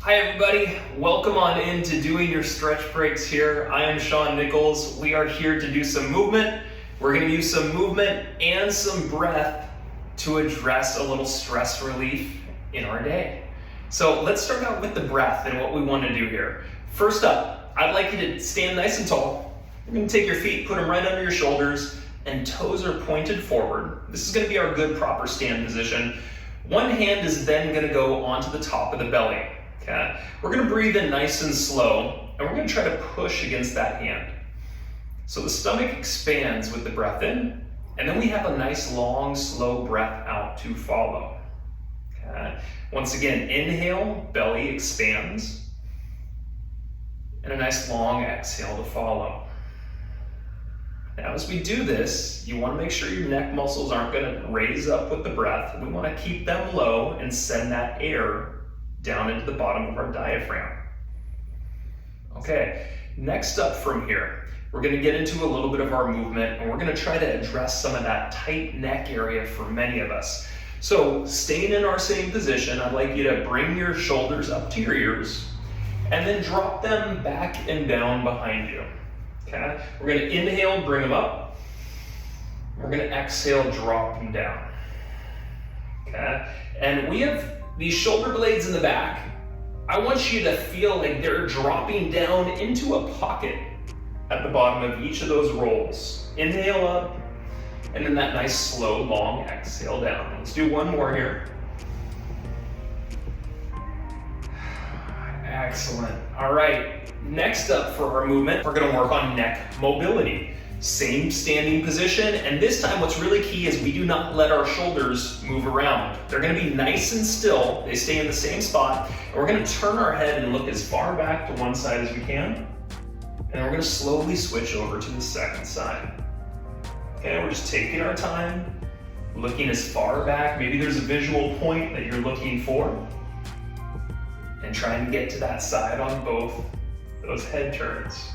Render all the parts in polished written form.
Hi everybody, welcome on into doing your stretch breaks here. I am Sean Nichols. We are here to do some movement. We're going to use some movement and some breath to address a little stress relief in our day. So let's start out with the breath and what we want to do here. First up, I'd like you to stand nice and tall. You're going to take your feet, put them right under your shoulders, and toes are pointed forward. This is going to be our good proper stand position. One hand is then going to go onto the top of the belly. Okay. We're going to breathe in nice and slow, and we're going to try to push against that hand. So the stomach expands with the breath in, and then we have a nice long, slow breath out to follow. Okay. Once again, inhale, belly expands, and a nice long exhale to follow. Now, as we do this, you want to make sure your neck muscles aren't going to raise up with the breath. We want to keep them low and send that air down into the bottom of our diaphragm. Okay, next up from here, we're going to get into a little bit of our movement, and we're going to try to address some of that tight neck area for many of us. So staying in our same position, I'd like you to bring your shoulders up to your ears and then drop them back and down behind you. Okay, we're going to inhale, bring them up. We're going to exhale, drop them down. Okay, and we have these shoulder blades in the back. I want you to feel like they're dropping down into a pocket at the bottom of each of those rolls. Inhale up, and then that nice slow, long exhale down. Let's do one more here. Excellent. All right, next up for our movement, we're gonna work on neck mobility. Same standing position, and this time what's really key is we do not let our shoulders move around. They're gonna be nice and still, they stay in the same spot, and we're gonna turn our head and look as far back to one side as we can, and we're gonna slowly switch over to the second side. Okay, we're just taking our time, looking as far back, maybe there's a visual point that you're looking for, and trying to get to that side on both those head turns.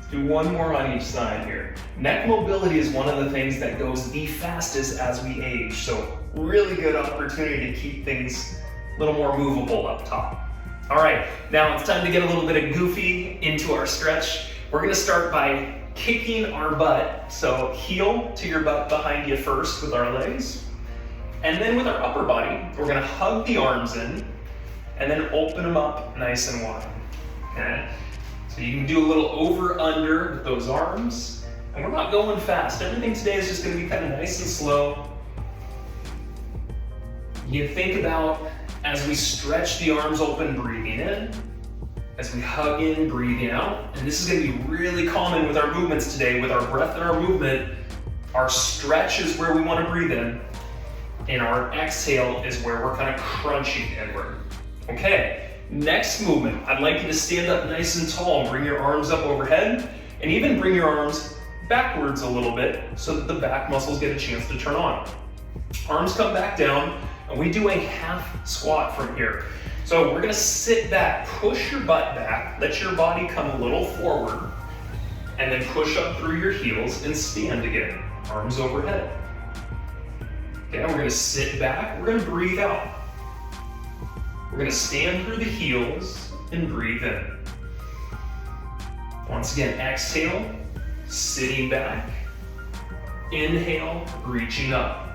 Do one more on each side here. Neck mobility is one of the things that goes the fastest as we age, so really good opportunity to keep things a little more movable up top. All right, now it's time to get a little bit of goofy into our stretch. We're gonna start by kicking our butt, so heel to your butt behind you first with our legs, and then with our upper body, we're gonna hug the arms in, and then open them up nice and wide, okay? So you can do a little over-under with those arms, and we're not going fast. Everything today is just gonna be kind of nice and slow. You think about, as we stretch the arms open, breathing in, as we hug in, breathing out, and this is gonna be really common with our movements today, with our breath and our movement. Our stretch is where we wanna breathe in, and our exhale is where we're kind of crunching inward. Okay. Next movement, I'd like you to stand up nice and tall, bring your arms up overhead, and even bring your arms backwards a little bit so that the back muscles get a chance to turn on. Arms come back down, and we do a half squat from here. So we're gonna sit back, push your butt back, let your body come a little forward, and then push up through your heels and stand again, arms overhead. Okay, we're gonna sit back, we're gonna breathe out. We're gonna stand through the heels and breathe in. Once again, exhale, sitting back. Inhale, reaching up.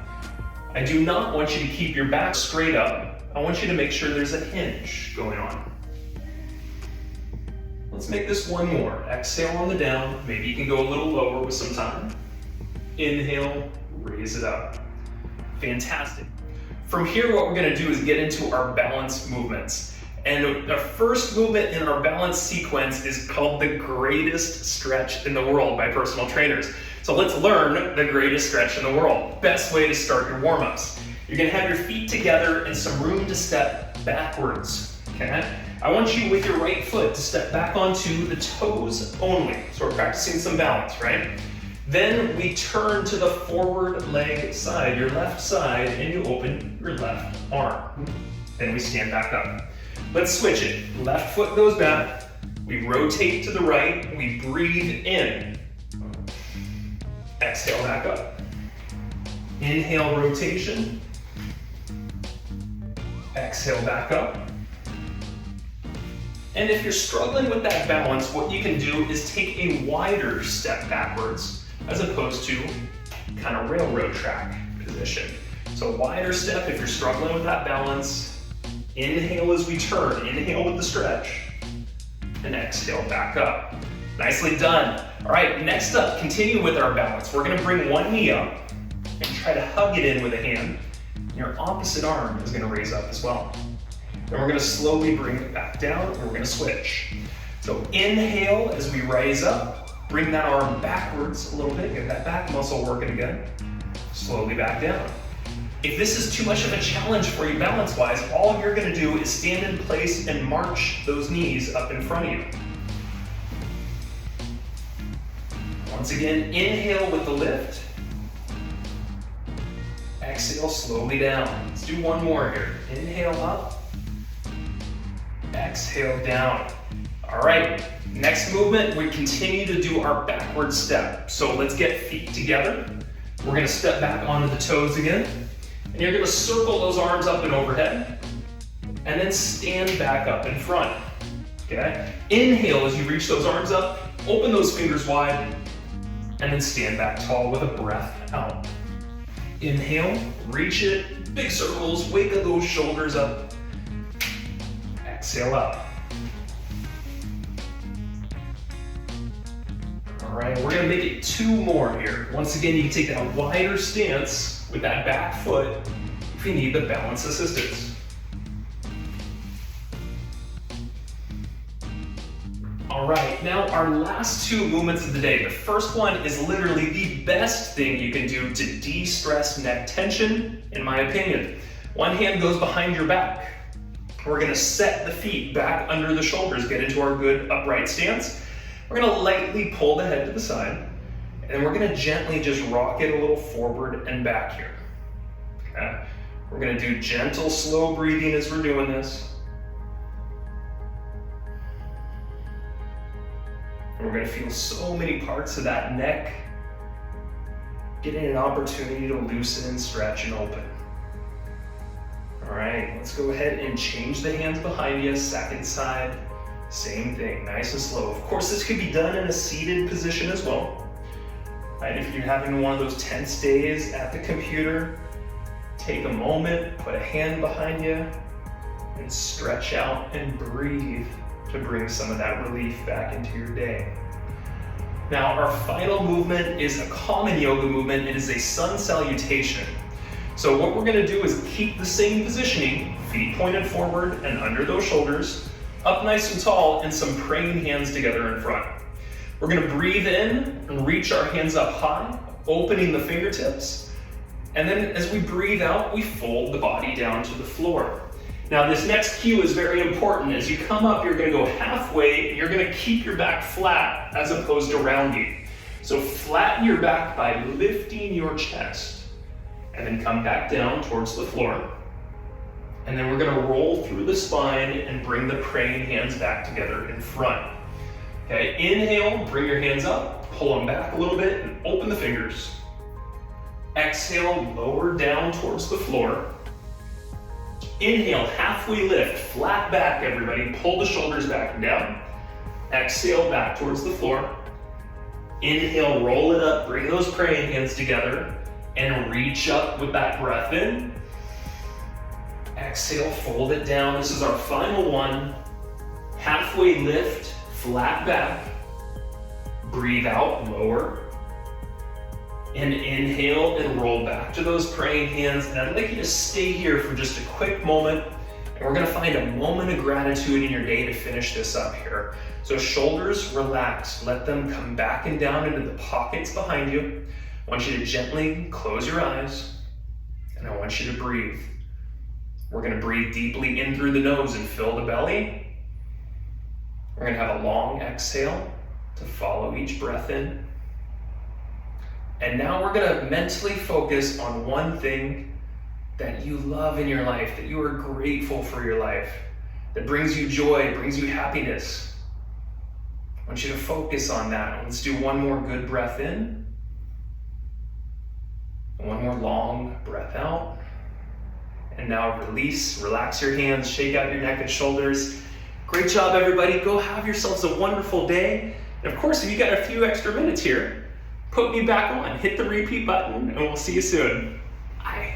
I do not want you to keep your back straight up. I want you to make sure there's a hinge going on. Let's make this one more. Exhale on the down. Maybe you can go a little lower with some time. Inhale, raise it up. Fantastic. From here, what we're gonna do is get into our balance movements. And the first movement in our balance sequence is called the greatest stretch in the world by personal trainers. So let's learn the greatest stretch in the world. Best way to start your warm-ups. You're gonna have your feet together and some room to step backwards, okay? I want you with your right foot to step back onto the toes only. So we're practicing some balance, right? Then we turn to the forward leg side, your left side, and you open your left arm. Then we stand back up. Let's switch it. Left foot goes back, we rotate to the right, we breathe in. Exhale back up. Inhale, rotation. Exhale back up. And if you're struggling with that balance, what you can do is take a wider step backwards as opposed to kind of railroad track position. So wider step if you're struggling with that balance. Inhale as we turn, inhale with the stretch, and exhale back up. Nicely done. All right, next up, continue with our balance. We're gonna bring one knee up and try to hug it in with a hand. Your opposite arm is gonna raise up as well. Then we're gonna slowly bring it back down and we're gonna switch. So inhale as we raise up, bring that arm backwards a little bit, get that back muscle working again. Slowly back down. If this is too much of a challenge for you balance-wise, all you're gonna do is stand in place and march those knees up in front of you. Once again, inhale with the lift. Exhale slowly down. Let's do one more here. Inhale up. Exhale down. All right, next movement, we continue to do our backward step. So let's get feet together. We're gonna step back onto the toes again. And you're gonna circle those arms up and overhead. And then stand back up in front, okay? Inhale as you reach those arms up, open those fingers wide, and then stand back tall with a breath out. Inhale, reach it, big circles, wiggle those shoulders up. Exhale up. All right, we're gonna make it two more here. Once again, you can take that wider stance with that back foot if you need the balance assistance. All right, now our last two movements of the day. The first one is literally the best thing you can do to de-stress neck tension, in my opinion. One hand goes behind your back. We're gonna set the feet back under the shoulders, get into our good upright stance. We're gonna lightly pull the head to the side, and we're gonna gently just rock it a little forward and back here. Okay? We're gonna do gentle, slow breathing as we're doing this. And we're gonna feel so many parts of that neck getting an opportunity to loosen and stretch and open. All right, let's go ahead and change the hands behind you, second side. Same thing, nice and slow. Of course, this could be done in a seated position as well. Right, if you're having one of those tense days at the computer, take a moment, put a hand behind you, and stretch out and breathe to bring some of that relief back into your day. Now, our final movement is a common yoga movement. It is a sun salutation. So what we're gonna do is keep the same positioning, feet pointed forward and under those shoulders, up nice and tall, and some praying hands together in front. We're gonna breathe in and reach our hands up high, opening the fingertips. And then as we breathe out, we fold the body down to the floor. Now this next cue is very important. As you come up, you're gonna go halfway, and you're gonna keep your back flat as opposed to rounding. So flatten your back by lifting your chest, and then come back down towards the floor. And then we're gonna roll through the spine and bring the praying hands back together in front. Okay, inhale, bring your hands up, pull them back a little bit, and open the fingers. Exhale, lower down towards the floor. Inhale, halfway lift, flat back everybody, pull the shoulders back and down. Exhale, back towards the floor. Inhale, roll it up, bring those praying hands together, and reach up with that breath in. Exhale, fold it down. This is our final one. Halfway lift, flat back. Breathe out, lower. And inhale and roll back to those praying hands. And I'd like you to stay here for just a quick moment. And we're gonna find a moment of gratitude in your day to finish this up here. So shoulders relaxed, let them come back and down into the pockets behind you. I want you to gently close your eyes, and I want you to breathe. We're gonna breathe deeply in through the nose and fill the belly. We're gonna have a long exhale to follow each breath in. And now we're gonna mentally focus on one thing that you love in your life, that you are grateful for your life, that brings you joy, brings you happiness. I want you to focus on that. Let's do one more good breath in. One more long breath out. And now release, relax your hands, shake out your neck and shoulders. Great job, everybody. Go have yourselves a wonderful day. And of course, if you got a few extra minutes here, put me back on. Hit the repeat button, and we'll see you soon. Bye.